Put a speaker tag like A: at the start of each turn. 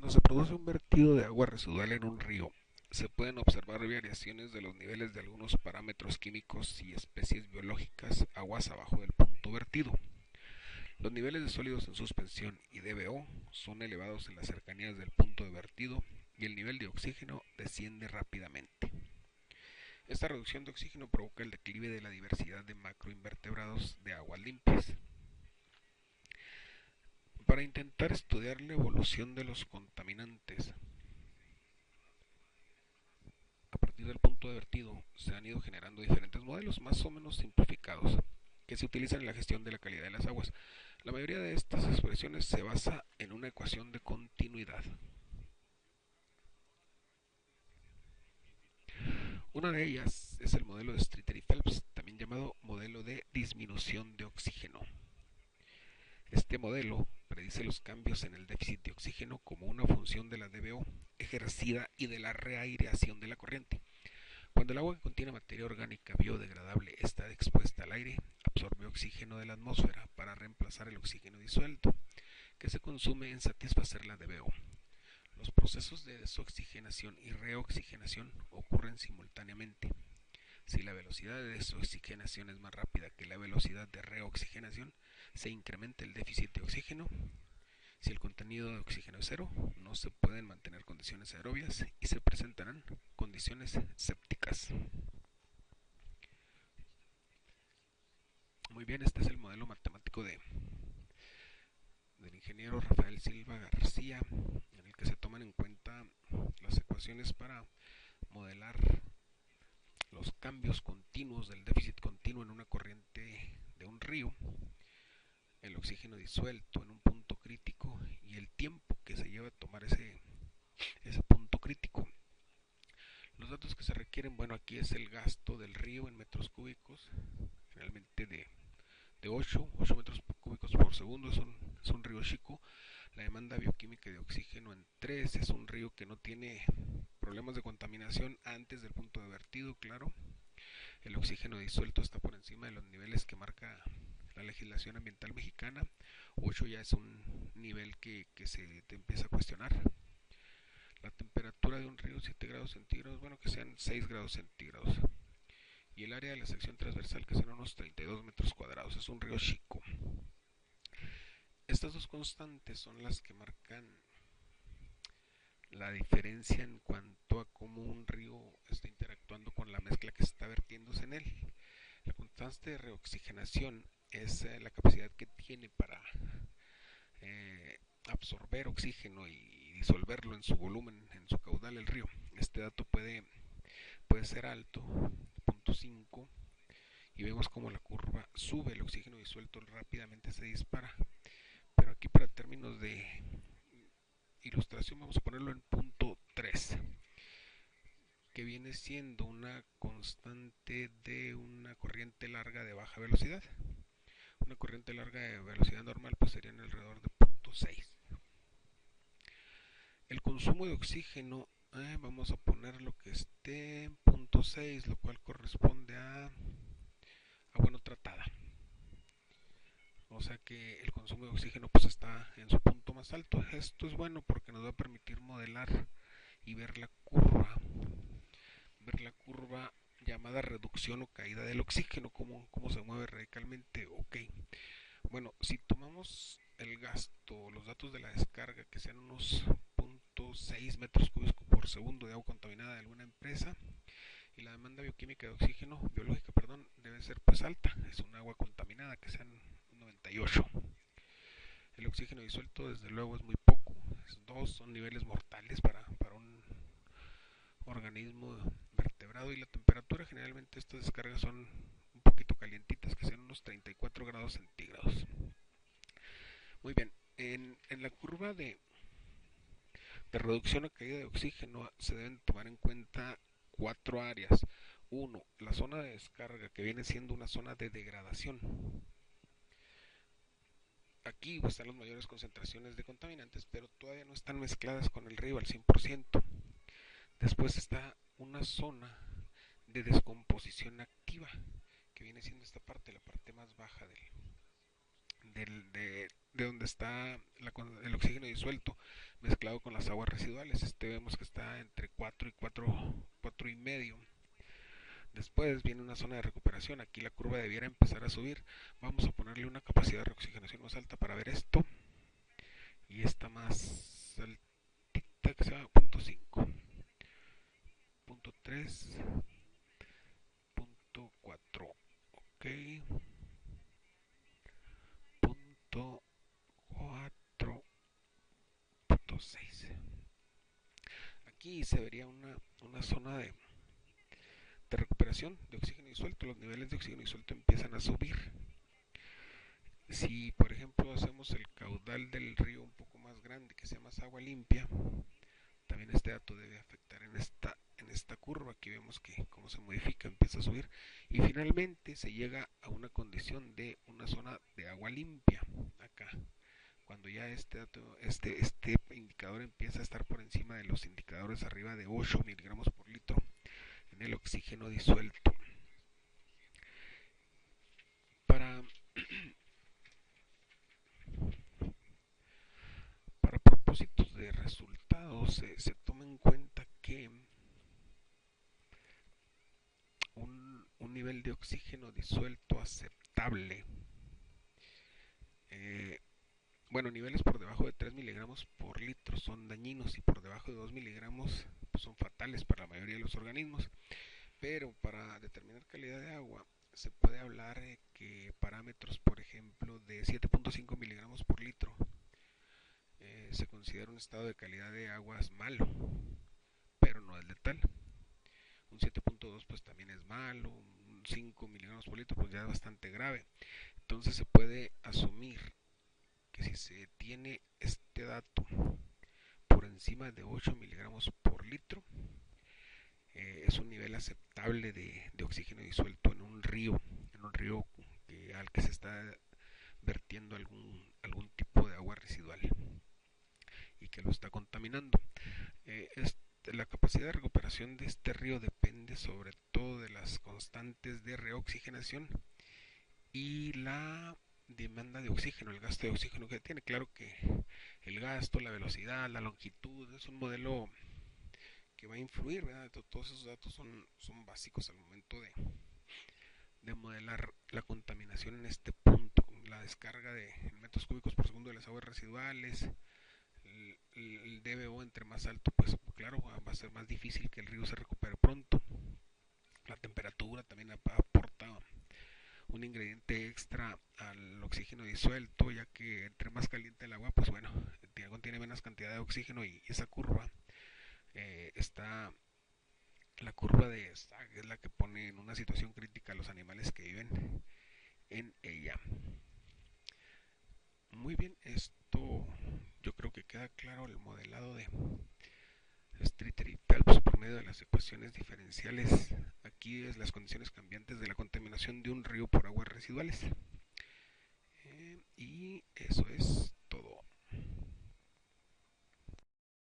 A: Cuando se produce un vertido de agua residual en un río, se pueden observar variaciones de los niveles de algunos parámetros químicos y especies biológicas aguas abajo del punto vertido. Los niveles de sólidos en suspensión y DBO son elevados en las cercanías del punto de vertido y el nivel de oxígeno desciende rápidamente. Esta reducción de oxígeno provoca el declive de la diversidad de macroinvertebrados de aguas limpias. Para intentar estudiar la evolución de los contaminantes a partir del punto de vertido, se han ido generando diferentes modelos más o menos simplificados que se utilizan en la gestión de la calidad de las aguas. La mayoría de estas expresiones se basa en una ecuación de continuidad. Una de ellas es el modelo de Streeter y Phelps, también llamado modelo de disminución de oxígeno. Este modelo predice los cambios en el déficit de oxígeno como una función de la DBO ejercida y de la reaireación de la corriente. Cuando el agua que contiene materia orgánica biodegradable está expuesta al aire, absorbe oxígeno de la atmósfera para reemplazar el oxígeno disuelto, que se consume en satisfacer la DBO. Los procesos de desoxigenación y reoxigenación ocurren simultáneamente. Si la velocidad de desoxigenación es más rápida que la velocidad de reoxigenación, se incrementa el déficit de oxígeno. Si el contenido de oxígeno es cero, no se pueden mantener condiciones aerobias y se presentarán condiciones sépticas. Muy bien, este es el modelo matemático del ingeniero Rafael Silva García, en el que se toman en cuenta las ecuaciones para modelar los cambios continuos del déficit continuo en una corriente de un río, el oxígeno disuelto en un punto crítico y el tiempo que se lleva a tomar ese punto crítico. Los datos que se requieren, bueno, aquí es el gasto del río en metros cúbicos, generalmente de 8 metros cúbicos por segundo, es un río chico. La demanda bioquímica de oxígeno en 3, es un río que no tiene problemas de contaminación antes del punto de vertido, claro. El oxígeno disuelto está por encima de los niveles que marca la legislación ambiental mexicana. 8 ya es un nivel que se te empieza a cuestionar. La temperatura de un río 7 grados centígrados, bueno, que sean 6 grados centígrados. Y el área de la sección transversal, que sean unos 32 metros cuadrados. Es un río chico. Estas dos constantes son las que marcan la diferencia en cuanto a cómo un río está interactuando con la mezcla que está vertiéndose en él. La constante de reoxigenación es la capacidad que tiene para absorber oxígeno y disolverlo en su volumen, en su caudal el río. Este dato puede ser alto, 0.5, y vemos como la curva sube, el oxígeno disuelto rápidamente se dispara. Pero aquí, para términos de ilustración, vamos a ponerlo en 0.3, que viene siendo una constante de una corriente larga de baja velocidad. Una corriente larga de velocidad normal pues sería en alrededor de 0.6. El consumo de oxígeno, vamos a poner lo que esté en 0.6, lo cual corresponde a agua no tratada. O sea que el consumo de oxígeno pues está en su punto más alto. Esto es bueno porque nos va a permitir modelar y ver la curva llamada reducción o caída del oxígeno, cómo se mueve radicalmente. Ok, bueno, si tomamos el gasto, los datos de la descarga, que sean unos 0.6 metros cúbicos por segundo de agua contaminada de alguna empresa, y la demanda bioquímica de oxígeno, biológica, perdón, debe ser pues alta, es un agua contaminada, que sean 98. El oxígeno disuelto desde luego es muy poco, es 2, son niveles mortales para un organismo vertebrado, y la temperatura, generalmente estas descargas son un poquito calientitas, que sean unos 34 grados centígrados. Muy bien, en la curva de reducción o caída de oxígeno se deben tomar en cuenta 4 áreas. 1. La zona de descarga, que viene siendo una zona de degradación. Aquí están las mayores concentraciones de contaminantes, pero todavía no están mezcladas con el río al 100%. Después está una zona de descomposición activa, que viene siendo esta parte, la parte más baja de donde está el oxígeno disuelto. mezclado con las aguas residuales. Vemos que está entre 4 y 4 y medio. Después viene una zona de recuperación. Aquí la curva debiera empezar a subir. Vamos a ponerle una capacidad de reoxigenación más alta para ver esto. Y esta más altita, que sea punto 5, punto 3, punto 4. Ok. Punto 4, punto 6. Aquí se vería una zona de recuperación de oxígeno disuelto. Los niveles de oxígeno disuelto empiezan a subir. Si por ejemplo hacemos el caudal del río un poco más grande, que sea más agua limpia, también este dato debe afectar en esta curva. Aquí vemos que cómo se modifica, empieza a subir y finalmente se llega a una condición de una zona de agua limpia acá. Cuando ya este indicador empieza a estar por encima de los indicadores arriba de 8 miligramos por litro en el oxígeno disuelto. Para, para propósitos de resultados, se toma en cuenta que un nivel de oxígeno disuelto aceptable, bueno, niveles por debajo de 3 miligramos por litro son dañinos y por debajo de 2 miligramos pues son fatales para la mayoría de los organismos. Pero para determinar calidad de agua se puede hablar que parámetros, por ejemplo, de 7.5 miligramos por litro se considera un estado de calidad de aguas malo, pero no es letal. Un 7.2 pues también es malo, un 5 miligramos por litro pues ya es bastante grave. Entonces se puede asumir que si se tiene este dato por encima de 8 miligramos por litro, es un nivel aceptable de oxígeno disuelto en un río al que se está vertiendo algún tipo de agua residual y que lo está contaminando. La capacidad de recuperación de este río depende sobre todo de las constantes de reoxigenación y la demanda de oxígeno, el gasto de oxígeno que tiene. Claro que el gasto, la velocidad, la longitud es un modelo que va a influir, ¿verdad? Todos esos datos son básicos al momento de modelar la contaminación en este punto, la descarga de metros cúbicos por segundo de las aguas residuales. El DBO entre más alto, pues claro, va a ser más difícil que el río se recupere pronto. La temperatura también aporta un ingrediente extra al oxígeno disuelto, ya que entre más caliente el agua, pues bueno, contiene menos cantidad de oxígeno y esa curva está la curva de Stagg, es la que pone en una situación crítica a los animales que viven en ella. Muy bien, esto yo creo que queda claro el modelado de Streeter y Phelps por medio de las ecuaciones diferenciales. Aquí es las condiciones cambiantes de la contaminación de un río por aguas residuales. Y eso es